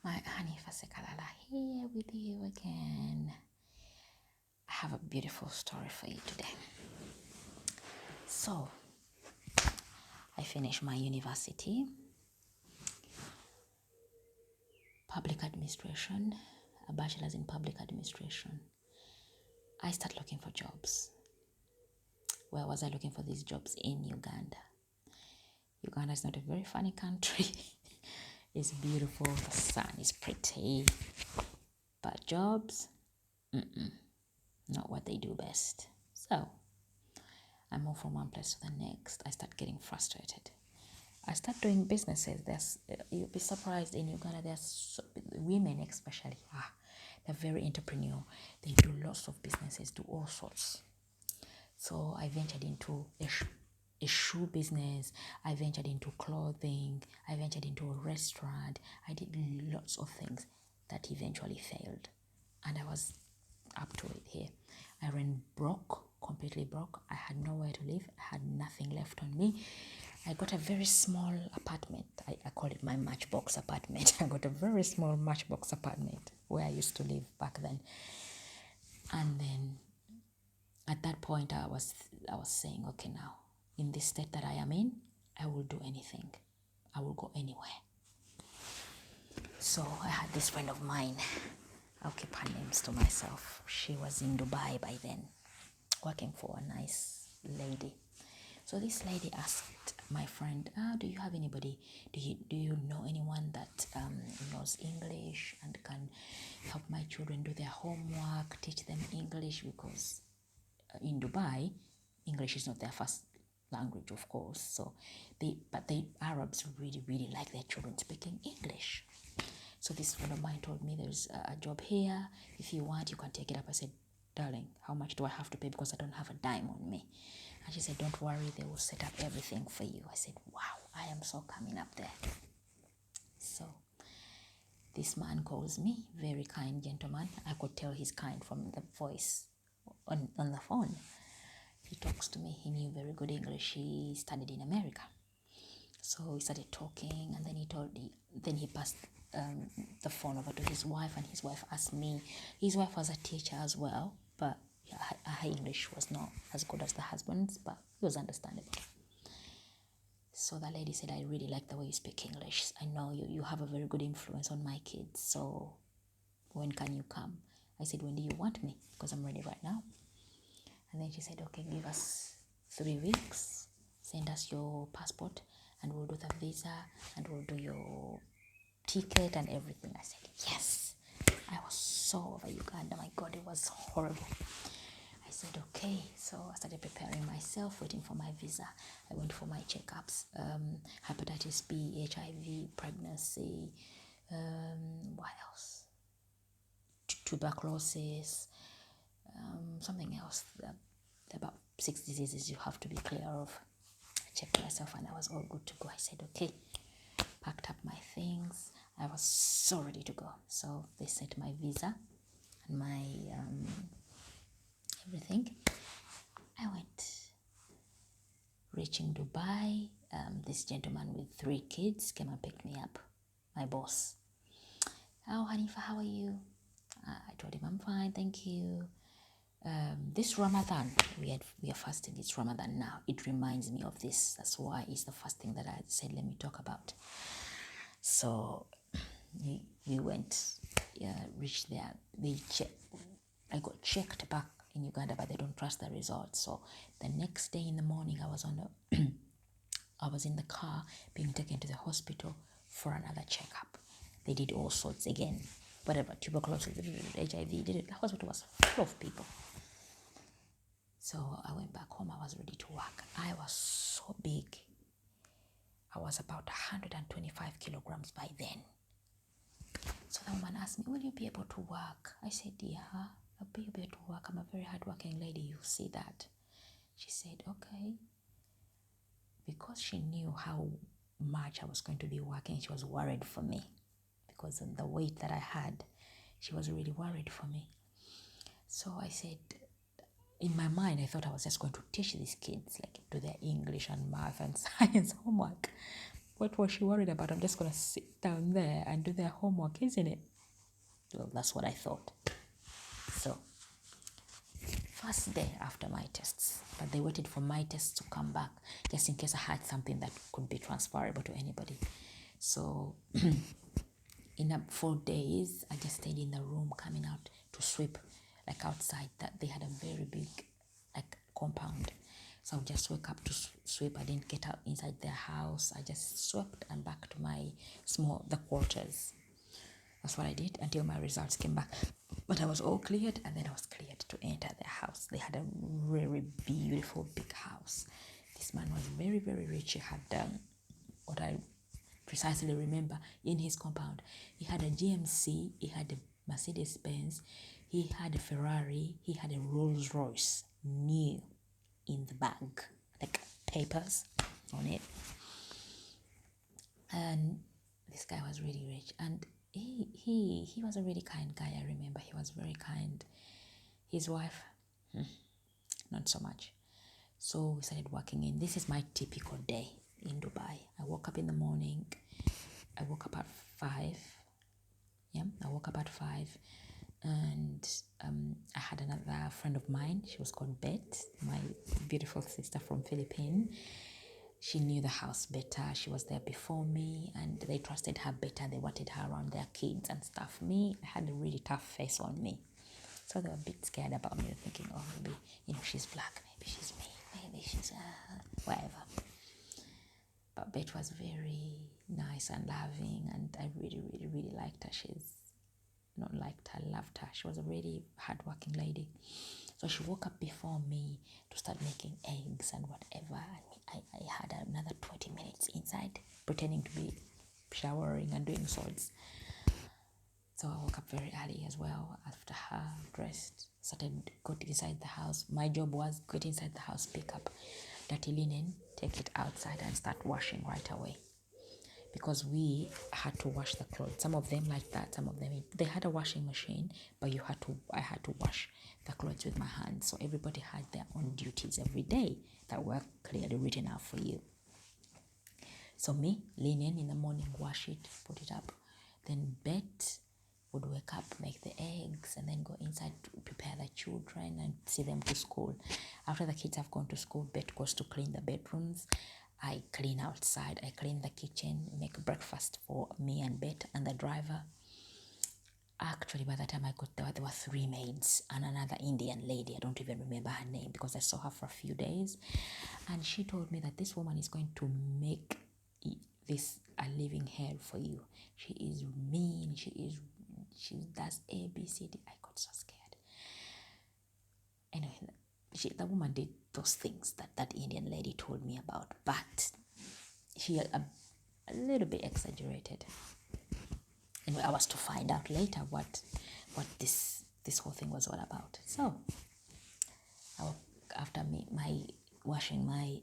My Hanifa Sekalala here with you again. I have a beautiful story for you today. So, I finished my university, public administration, a bachelor's in public administration. I started looking for jobs. Where was I looking for these jobs? In Uganda. Uganda is not a very funny country. It's beautiful, the sun is pretty, but jobs, not what they do best. So, I move from one place to the next. I start getting frustrated. I start doing businesses. You'll be surprised in Uganda. Women especially. They're very entrepreneurial. They do lots of businesses, do all sorts. So I ventured into a shoe business. I ventured into clothing. I ventured into a restaurant. I did lots of things that eventually failed, and I was up to it here. I ran broke, completely broke. I had nowhere to live. I had nothing left on me. I got a very small apartment. I call it my matchbox apartment. I got a very small matchbox apartment where I used to live back then. And then at that point I was saying, okay, now in this state that I am in, I will do anything. I will go anywhere. So I had this friend of mine. I'll keep her names to myself. She was in Dubai by then, working for a nice lady. So this lady asked my friend, do you have anybody, do you know anyone that knows English and can help my children do their homework, teach them English? Because in Dubai, English is not their first language, of course. So the Arabs really, really like their children speaking English. So this friend of mine told me there's a job here. If you want, you can take it up. I said, darling, how much do I have to pay? Because I don't have a dime on me. And she said, don't worry, they will set up everything for you. I said, wow, I am so coming up there. So this man calls me, very kind gentleman. I could tell he's kind from the voice on the phone. He talks to me. He knew very good English. He studied in America. So we started talking, and then he passed the phone over to his wife, and his wife asked me. His wife was a teacher as well, but her English was not as good as the husband's, but it was understandable. So the lady said, I really like the way you speak English. I know you have a very good influence on my kids, so when can you come? I said, when do you want me? Because I'm ready right now. And then she said, okay, give us 3 weeks, send us your passport, and we'll do the visa, and we'll do your ticket and everything. I said, yes. I was so over Uganda. My God, it was horrible. I said, okay. So I started preparing myself, waiting for my visa. I went for my checkups, hepatitis B, HIV, pregnancy, what else? Tuberculosis, something else. About 6 diseases you have to be clear of. I checked myself and I was all good to go. I said, okay. Packed up my things. I was so ready to go. So they sent my visa and my everything. I went. Reaching Dubai, this gentleman with 3 kids came and picked me up. My boss. Oh, Hanifa, how are you? I told him I'm fine, thank you. This Ramadan, we are fasting. It's Ramadan now. It reminds me of this. That's why it's the first thing that I said, let me talk about. So we went, reached there. I got checked back in Uganda, but they don't trust the results. So the next day in the morning, I was in the car being taken to the hospital for another checkup. They did all sorts again, whatever, tuberculosis, HIV, the hospital was full of people. So I went back home. I was ready to work. I was so big. I was about 125 kilograms by then. So the woman asked me, will you be able to work? I said, yeah, I'll be able to work. I'm a very hardworking lady. You'll see that. She said, okay. Because she knew how much I was going to be working, she was worried for me. Because of the weight that I had, she was really worried for me. So I said, in my mind, I thought I was just going to teach these kids, like do their English and math and science homework. What was she worried about? I'm just going to sit down there and do their homework, isn't it? Well, that's what I thought. So, first day after my tests, but they waited for my tests to come back just in case I had something that could be transferable to anybody. So, in 4 days, I just stayed in the room coming out to sweep, like outside. That they had a very big, like, compound. So I would just wake up to sweep. I didn't get out inside their house. I just swept and back to the quarters. That's what I did until my results came back. But I was all cleared, and then I was cleared to enter their house. They had a very beautiful big house. This man was very, very rich. He had what I precisely remember in his compound. He had a GMC, he had a Mercedes Benz, he had a Ferrari, he had a Rolls Royce, new in the bag, like papers on it. And this guy was really rich, and he was a really kind guy. I remember he was very kind. His wife, not so much. So we started working in. This is my typical day in Dubai. I woke up in the morning. I woke up at 5. Yeah, I woke up at 5, and I had another friend of mine. She was called Bet, my beautiful sister from Philippines. She knew the house better. She was there before me, and they trusted her better. They wanted her around their kids and stuff. Me, I had a really tough face on me. So they were a bit scared about me, thinking, oh, maybe, she's black, maybe she's me, maybe she's whatever. But Bet was very nice and loving, and I really, really, really liked her. I loved her. She was a really hardworking lady. So she woke up before me to start making eggs and whatever. And I had another 20 minutes inside, pretending to be showering and doing sorts. So I woke up very early as well after her, dressed, started got inside the house. My job was get inside the house, pick up dirty linen, take it outside and start washing right away. Because we had to wash the clothes. Some of them like that, some of them, they had a washing machine, but I had to wash the clothes with my hands. So everybody had their own duties every day that were clearly written out for you. So me, linen in the morning, wash it, put it up. Then Bet would wake up, make the eggs, and then go inside to prepare the children and see them to school. After the kids have gone to school, Bet goes to clean the bedrooms. I clean outside, I clean the kitchen, make breakfast for me and Bet and the driver. Actually, by the time I got there were 3 maids and another Indian lady. I don't even remember her name because I saw her for a few days. And she told me that this woman is going to make this a living hell for you. She is mean, she does A, B, C, D. I got so scared. Anyway, the woman did those things that Indian lady told me about, but she a little bit exaggerated. Anyway, I was to find out later what this whole thing was all about. So, after my washing my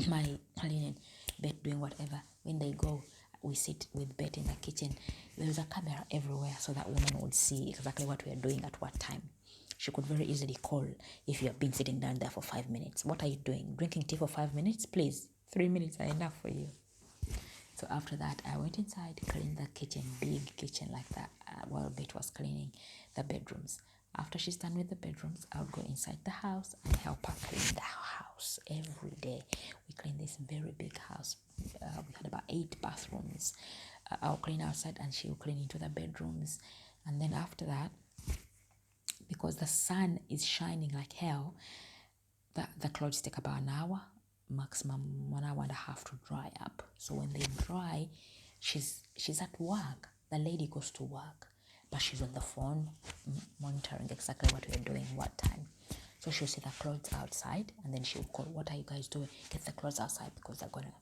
my linen, Bet doing whatever, when they go, we sit with Bet in the kitchen. There was a camera everywhere, so that woman would see exactly what we are doing at what time. She could very easily call if you have been sitting down there for 5 minutes. What are you doing? Drinking tea for 5 minutes? Please, 3 minutes are enough for you. So after that, I went inside, cleaned the kitchen, big kitchen like that, while Bet was cleaning the bedrooms. After she's done with the bedrooms, I'll go inside the house and help her clean the house every day. We clean this very big house. We had about 8 bathrooms. I'll clean outside and she'll clean into the bedrooms. And then after that, because the sun is shining like hell, the clothes take about an hour, maximum 1 hour and a half to dry up. So when they dry, she's at work. The lady goes to work, but she's on the phone monitoring exactly what we're doing, what time. So she'll see the clothes outside, and then she'll call, what are you guys doing? Get the clothes outside because they're gonna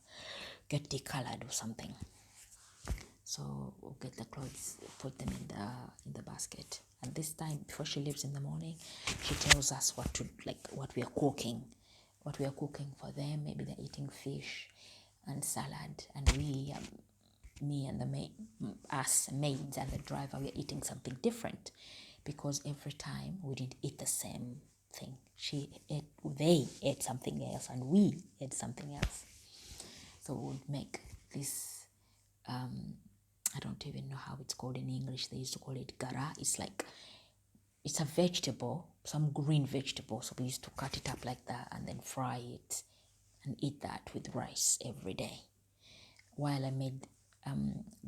get decolored or something. So we'll get the clothes, put them in the basket. And this time, before she leaves in the morning, she tells us what we are cooking for them. Maybe they're eating fish and salad, and we, me and the maid, us maids and the driver, we're eating something different, because every time we didn't eat the same thing. They ate something else, and we ate something else. So we would make this, I don't even know how it's called in English. They used to call it gara. It's a vegetable, some green vegetable. So we used to cut it up like that and then fry it and eat that with rice every day. While I made,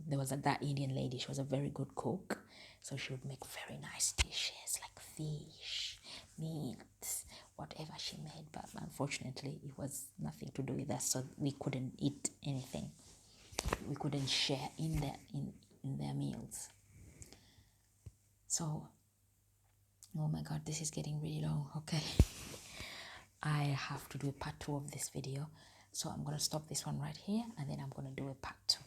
there was that Indian lady, she was a very good cook. So she would make very nice dishes like fish, meat, whatever she made. But unfortunately, it was nothing to do with us. So we couldn't eat anything. We couldn't share in their meals. So, oh my God, this is getting really long. Okay. I have to do a part 2 of this video. So I'm going to stop this one right here and then I'm going to do a part 2.